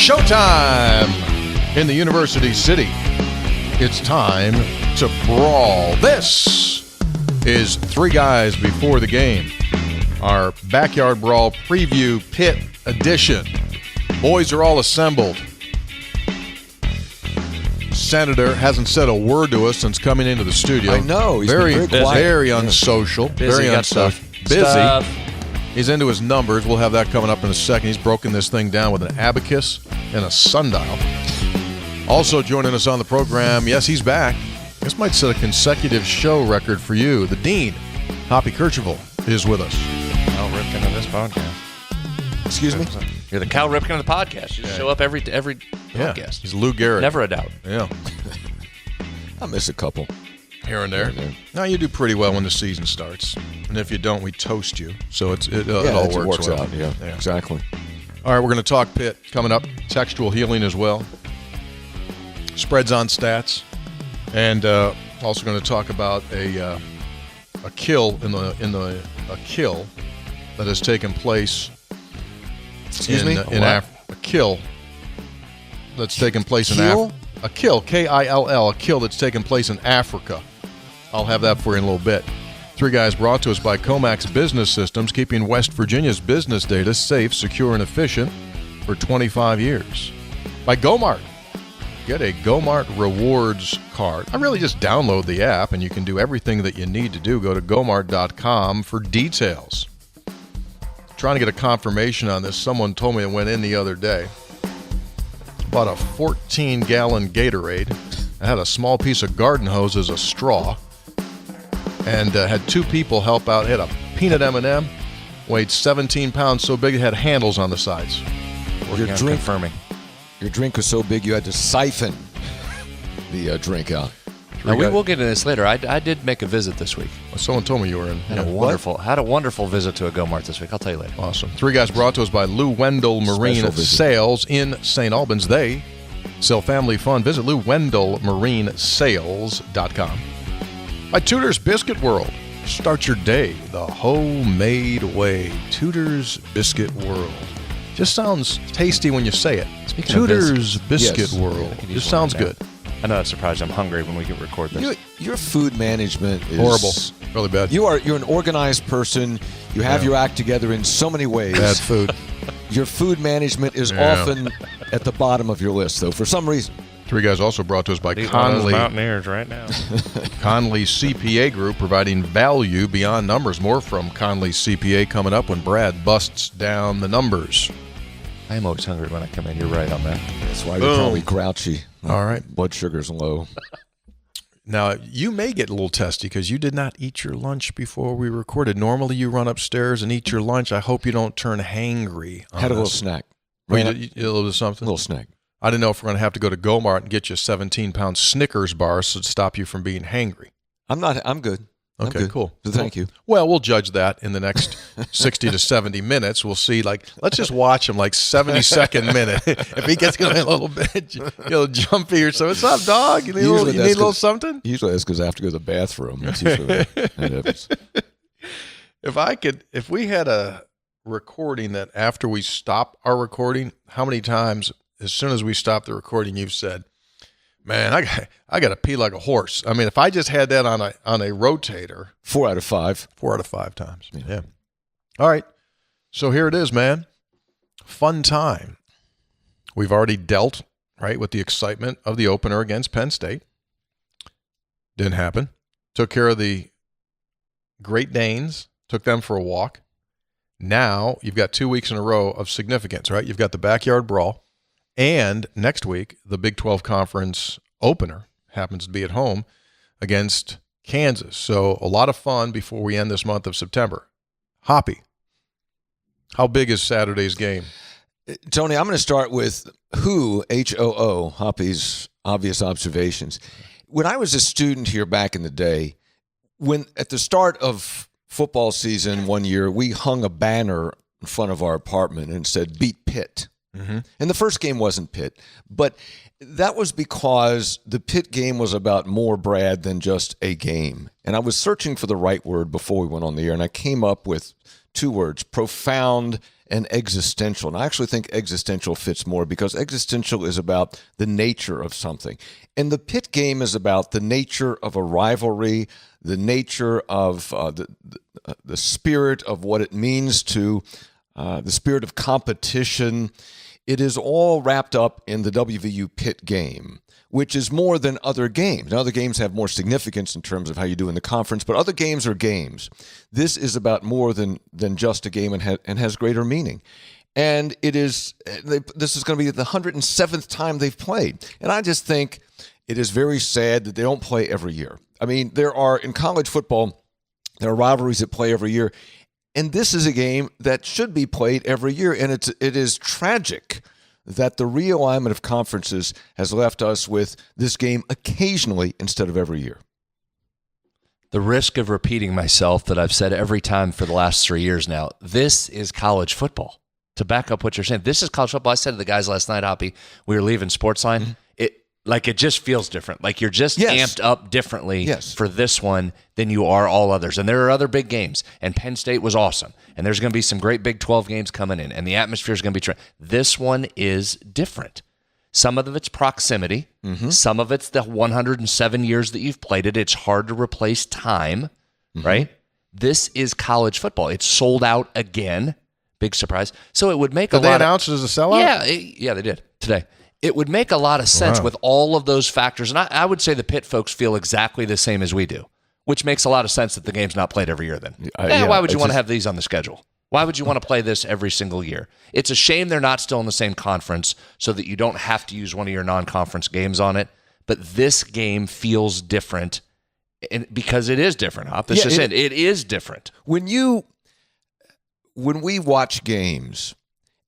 Showtime in the University City. It's time to brawl. This is Three Guys Before the Game, our Backyard Brawl Preview Pitt edition. Boys are all assembled. Senator hasn't said a word to us since coming into the studio. I know. He's very quiet. very unsocial. Busy, very got unsocial. stuff. Busy. Stuff. He's into his numbers. We'll have that coming up in a second. He's broken this thing down with an abacus and a sundial. Also joining us on the program, yes, he's back. This might set a consecutive show record for you. The Dean, Hoppy Kercheval, is with us. Cal Ripken of this podcast. Excuse me? You're the Cal Ripken of the podcast. You just show up every podcast. He's Lou Gehrig. Never a doubt. Yeah. I miss a couple. Here and there. No, you do pretty well when the season starts. And if you don't, we toast you. So it all works well. Out. Yeah, exactly. All right, we're going to talk Pitt coming up. Textual healing as well. Spreads on stats. And also going to talk about a kill a kill that has taken place. Excuse me? A kill that's taken place in Africa. A kill, K-I-L-L, a kill that's taken place in Africa. I'll have that for you in a little bit. Three Guys brought to us by Comax Business Systems, keeping West Virginia's business data safe, secure, and efficient for 25 years. By Gomart. Get a Gomart Rewards card. I really just download the app, and you can do everything that you need to do. Go to gomart.com for details. Trying to get a confirmation on this. Someone told me it went in the other day. Bought a 14-gallon Gatorade. I had a small piece of garden hose as a straw. And had two people help out. Had a peanut M&M, weighed 17 pounds, so big it had handles on the sides. Your drink was so big you had to siphon the drink out. Now, we'll get into this later. I did make a visit this week. Someone told me you were in. Had a wonderful visit to a Gomart this week. I'll tell you later. Awesome. Three Guys brought to us by Lou Wendell Marine Sales in St. Albans. They sell family fun. Visit LouWendellMarineSales.com. By Tudor's Biscuit World. Start your day the homemade way. Tudor's Biscuit World. Just sounds tasty when you say it. Speaking Tudor's of Biscuit World. Just sounds good. I know that's surprised. I'm hungry when we can record this. Your food management is horrible. Really bad. You're an organized person. You have your act together in so many ways. Bad food. Your food management is often at the bottom of your list, though, for some reason. Three Guys also brought to us by These Conley Mountaineers right now. Conley CPA Group, providing value beyond numbers. More from Conley CPA coming up when Brad busts down the numbers. I am always hungry when I come in. You're right on that. That's why you're probably grouchy. All right. Blood sugar's low. Now, you may get a little testy because you did not eat your lunch before we recorded. Normally, you run upstairs and eat your lunch. I hope you don't turn hangry. Had a little snack. You a little bit of something? A little snack. I didn't know if we're going to have to go to Gomart and get you a 17-pound Snickers bar so to stop you from being hangry. I'm good. Okay, good. Cool. So thank you. Well, we'll judge that in the next 60 to 70 minutes. We'll see. Let's just watch him 72nd minute. If he gets going a little bit, jumpy or so. What's up, dog? You need a little something? Usually that's because I have to go to the bathroom. That's usually what happens. If we had a recording that after we stop our recording, how many times, as soon as we stop the recording, you've said, man, I got to pee like a horse. I mean, if I just had that on a rotator. 4 out of 5. 4 out of 5 times. Yeah. All right. So here it is, man. Fun time. We've already dealt, right, with the excitement of the opener against Penn State. Didn't happen. Took care of the Great Danes. Took them for a walk. Now you've got 2 weeks in a row of significance, right? You've got the backyard brawl. And next week, the Big 12 Conference opener happens to be at home against Kansas. So a lot of fun before we end this month of September. Hoppy, how big is Saturday's game? Tony, I'm going to start with H-O-O, Hoppy's obvious observations. When I was a student here back in the day, when at the start of football season one year, we hung a banner in front of our apartment and said, "Beat Pitt." Mm-hmm. And the first game wasn't Pitt, but that was because the Pitt game was about more, Brad, than just a game. And I was searching for the right word before we went on the air, and I came up with two words, profound and existential. And I actually think existential fits more because existential is about the nature of something. And the Pitt game is about the nature of a rivalry, the nature of the spirit of what it means to the spirit of competition. It is all wrapped up in the WVU Pitt game, which is more than other games. Now, other games have more significance in terms of how you do in the conference, but other games are games. This is about more than just a game and has greater meaning. And this is going to be the 107th time they've played. And I just think it is very sad that they don't play every year. I mean, in college football, there are rivalries that play every year. And this is a game that should be played every year, and it is tragic that the realignment of conferences has left us with this game occasionally instead of every year. The risk of repeating myself that I've said every time for the last 3 years now, this is college football. To back up what you're saying, this is college football. I said to the guys last night, Hoppy, we were leaving Sportsline, Mm-hmm. it just feels different. Like you're just amped up differently for this one than you are all others. And there are other big games. And Penn State was awesome. And there's going to be some great Big 12 games coming in. And the atmosphere is going to be this one is different. Some of it's proximity. Mm-hmm. Some of it's the 107 years that you've played it. It's hard to replace time, right? This is college football. It's sold out again. Big surprise. So it would make Did they announce it as a sellout? Yeah, they did today. It would make a lot of sense with all of those factors. And I would say the Pitt folks feel exactly the same as we do, which makes a lot of sense that the game's not played every year then. Why would you want to have these on the schedule? Why would you want to play this every single year? It's a shame they're not still in the same conference so that you don't have to use one of your non-conference games on it. But this game feels different because it is different, Hop. It is different. When we watch games,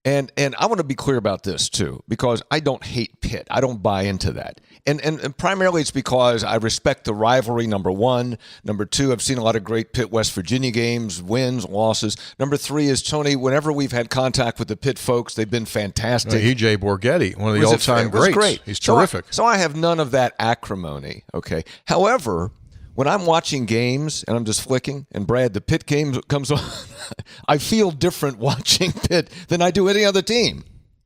and I want to be clear about this too, because I don't hate Pitt. I don't buy into that. And primarily it's because I respect the rivalry, number one. Number two, I've seen a lot of great Pitt-West Virginia games, wins, losses. Number three is, Tony, whenever we've had contact with the Pitt folks, they've been fantastic. E.J. Borghetti, one of the all-time greats. Great. He's terrific. So I have none of that acrimony, okay? However, when I'm watching games and I'm just flicking, and Brad, the Pitt game comes on, I feel different watching Pitt than I do any other team,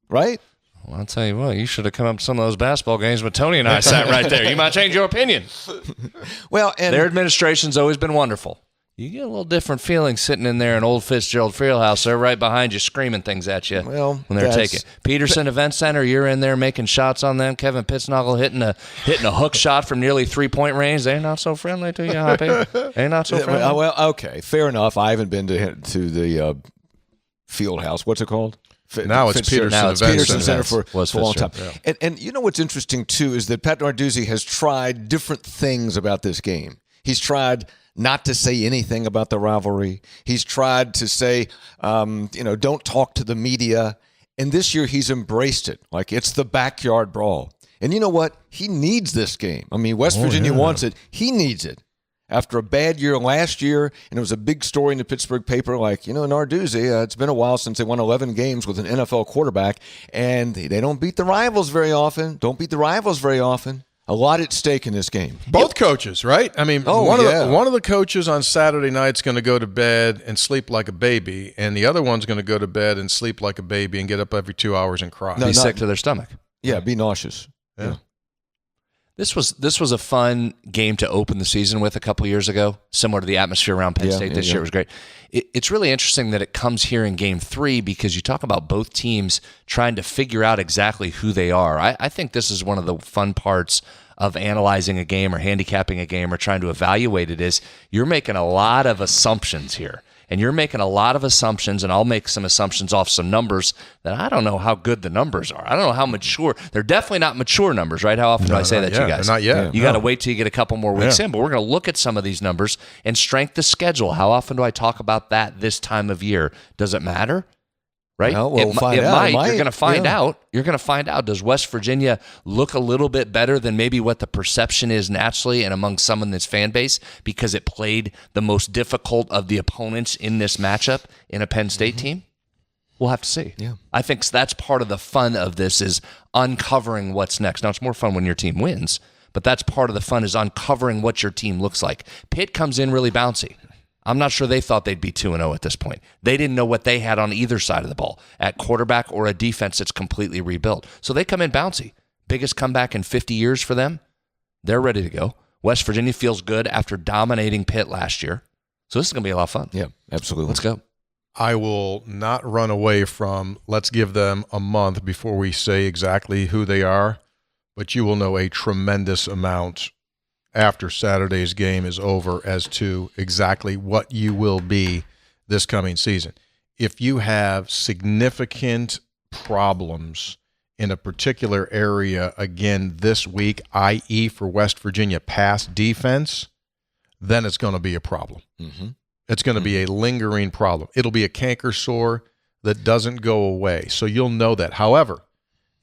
right? Well, I'll tell you what, you should have come up to some of those basketball games when Tony and I sat right there. You might change your opinion. Well, and their administration's always been wonderful. You get a little different feeling sitting in there in Old Fitzgerald Fieldhouse. They're right behind you screaming things at you when they're taking. Peterson Event Center, you're in there making shots on them. Kevin Pittsnoggle hitting a hook shot from nearly 3-point range. They're not so friendly to you, Hoppy. They're not so friendly. Well, okay, fair enough. I haven't been to the Fieldhouse. What's it called? Now it's Peterson Center for a long time. Yeah. And you know what's interesting, too, is that Pat Narduzzi has tried different things about this game. He's tried not to say anything about the rivalry. He's tried to say, don't talk to the media. And this year he's embraced it like it's the backyard brawl. And you know what? He needs this game. I mean, West Virginia wants it. He needs it. After a bad year last year, and it was a big story in the Pittsburgh paper, like, Narduzzi, it's been a while since they won 11 games with an NFL quarterback, and they don't beat the rivals very often. A lot at stake in this game. Both coaches, right? I mean, one of the coaches on Saturday night's going to go to bed and sleep like a baby, and the other one's going to go to bed and sleep like a baby and get up every 2 hours and cry. Be sick to their stomach. Yeah, be nauseous. Yeah. This was a fun game to open the season with a couple years ago, similar to the atmosphere around Penn State this year. It was great. It's really interesting that it comes here in Game 3 because you talk about both teams trying to figure out exactly who they are. I think this is one of the fun parts of analyzing a game or handicapping a game or trying to evaluate it is you're making a lot of assumptions here. And you're making a lot of assumptions, and I'll make some assumptions off some numbers that I don't know how good the numbers are. I don't know how mature. They're definitely not mature numbers, right? How often do I say that to you guys? Not yet. You got to wait till you get a couple more weeks in, but we're going to look at some of these numbers and strength of schedule. How often do I talk about that this time of year? Does it matter? Right? Well, we'll find out. Might. You're going to find out. You're going to find out. Does West Virginia look a little bit better than maybe what the perception is naturally and among some in this fan base because it played the most difficult of the opponents in this matchup in a Penn State team? We'll have to see. Yeah. I think that's part of the fun of this is uncovering what's next. Now, it's more fun when your team wins, but that's part of the fun is uncovering what your team looks like. Pitt comes in really bouncy. I'm not sure they thought they'd be 2-0 at this point. They didn't know what they had on either side of the ball, at quarterback or a defense that's completely rebuilt. So they come in bouncy. Biggest comeback in 50 years for them. They're ready to go. West Virginia feels good after dominating Pitt last year. So this is going to be a lot of fun. Yeah, absolutely. Let's go. I will not run away from let's give them a month before we say exactly who they are, but you will know a tremendous amount after Saturday's game is over as to exactly what you will be this coming season. If you have significant problems in a particular area again this week, i.e. for West Virginia pass defense, then it's going to be a problem. Mm-hmm. It's going to be a lingering problem. It'll be a canker sore that doesn't go away. So you'll know that. However,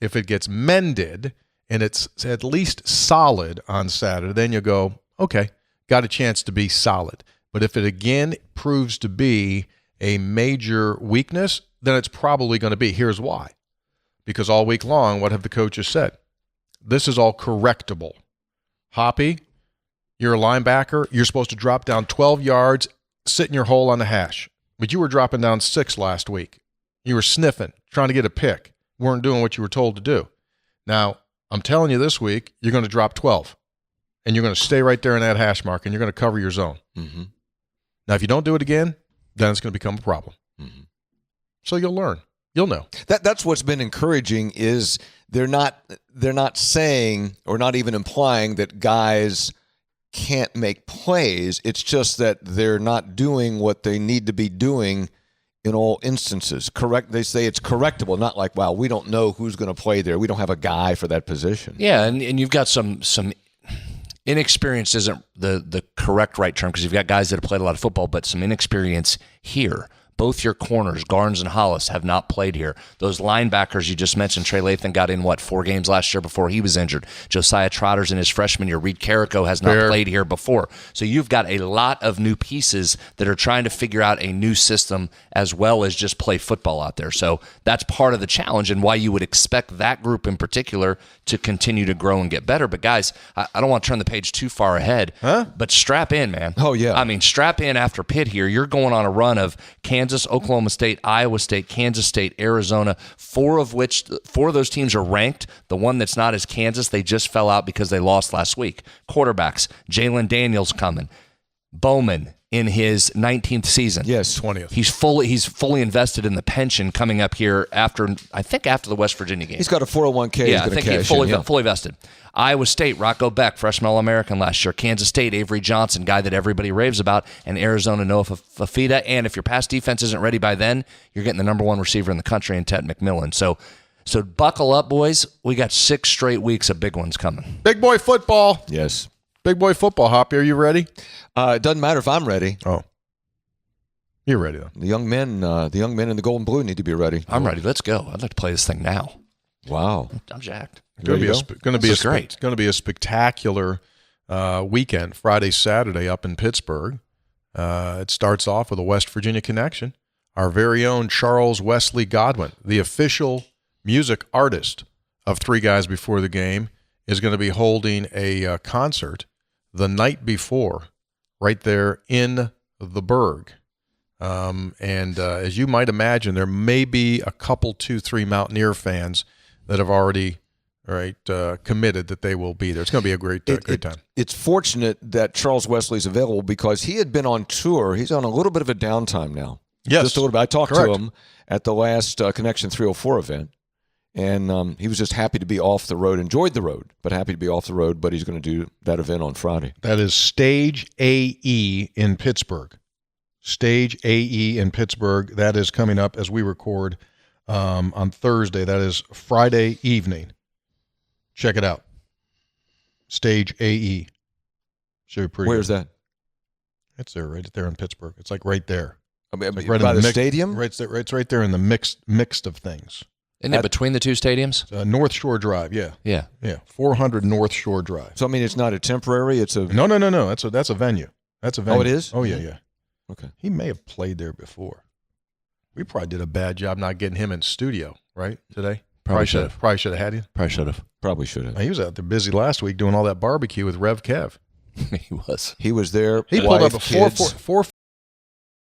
if it gets mended and it's at least solid on Saturday, then you'll go, okay, got a chance to be solid. But if it again proves to be a major weakness, then it's probably going to be. Here's why. Because all week long, what have the coaches said? This is all correctable. Hoppy, you're a linebacker. You're supposed to drop down 12 yards, sit in your hole on the hash. But you were dropping down 6 last week. You were sniffing, trying to get a pick. Weren't doing what you were told to do. Now, I'm telling you this week, you're going to drop 12. And you're going to stay right there in that hash mark, and you're going to cover your zone. Mm-hmm. Now, if you don't do it again, then it's going to become a problem. Mm-hmm. So you'll learn. You'll know. That's what's been encouraging is they're not saying or not even implying that guys can't make plays. It's just that they're not doing what they need to be doing in all instances. Correct? They say it's correctable, not like, wow, we don't know who's going to play there. We don't have a guy for that position. Yeah, and you've got some inexperience isn't the correct right term because you've got guys that have played a lot of football, but some inexperience here. Both your corners, Garnes and Hollis, have not played here. Those linebackers you just mentioned, Trey Lathan got in, 4 games last year before he was injured. Josiah Trotter's in his freshman year. Reed Carrico has not played here before. So you've got a lot of new pieces that are trying to figure out a new system as well as just play football out there. So that's part of the challenge and why you would expect that group in particular to continue to grow and get better. But guys, I don't want to turn the page too far ahead, but strap in, man. Oh, yeah. I mean, strap in after Pitt here. You're going on a run of Kansas, Oklahoma State, Iowa State, Kansas State, Arizona, 4 of those teams are ranked. The one that's not is Kansas. They just fell out because they lost last week. Quarterbacks, Jalen Daniels coming. Bowman in his 19th season. Yes, 20th. He's fully invested in the pension coming up here after the West Virginia game. He's got a 401k. Yeah, he's I think cash he's fully in, fully vested. Iowa State, Rocco Beck, freshman All-American last year. Kansas State, Avery Johnson, guy that everybody raves about. And Arizona, Noah Fafita. And if your pass defense isn't ready by then, you're getting the number 1 receiver in the country in Ted McMillan. So buckle up, boys. We got 6 straight weeks of big ones coming. Big boy football. Yes. Big boy football, Hoppy. Are you ready? It doesn't matter if I'm ready. Oh. You're ready, though. The young men in the gold and blue need to be ready. I'm ready. Let's go. I'd like to play this thing now. Wow. I'm jacked. It's going to be a spectacular weekend, Friday, Saturday up in Pittsburgh. It starts off with a West Virginia connection. Our very own Charles Wesley Godwin, the official music artist of Three Guys Before the Game, is going to be holding a concert the night before right there in the Berg. And as you might imagine, there may be a couple, 2-3 Mountaineer fans that have already committed that they will be there. It's going to be a great time. It's fortunate that Charles Wesley's available because he had been on tour. He's on a little bit of a downtime now. Yes. Just a little bit. I talked to him at the last Connection 304 event, and he was just happy to be off the road, enjoyed the road, but happy to be off the road, but he's going to do that event on Friday. That is Stage AE in Pittsburgh. Stage AE in Pittsburgh. That is coming up as we record on Thursday. That is Friday evening. Check it out. Stage AE. Should be pretty Where's good. that? It's there, right there in Pittsburgh. It's like right there. I mean, like right by in the mix, stadium? Right there, it's right there in the mixed of things. Isn't it between the two stadiums? North Shore Drive, yeah. Yeah. 400 North Shore Drive. So I mean, it's not a temporary. It's a No. That's a venue. That's a venue. Oh, it is? Oh, yeah. Okay. He may have played there before. We probably did a bad job not getting him in studio, right, today? Probably should have. Probably should have had him. Probably should have. Probably should have. He was out there busy last week doing all that barbecue with Rev Kev. He was. He was there. He pulled up wife, at kids. 4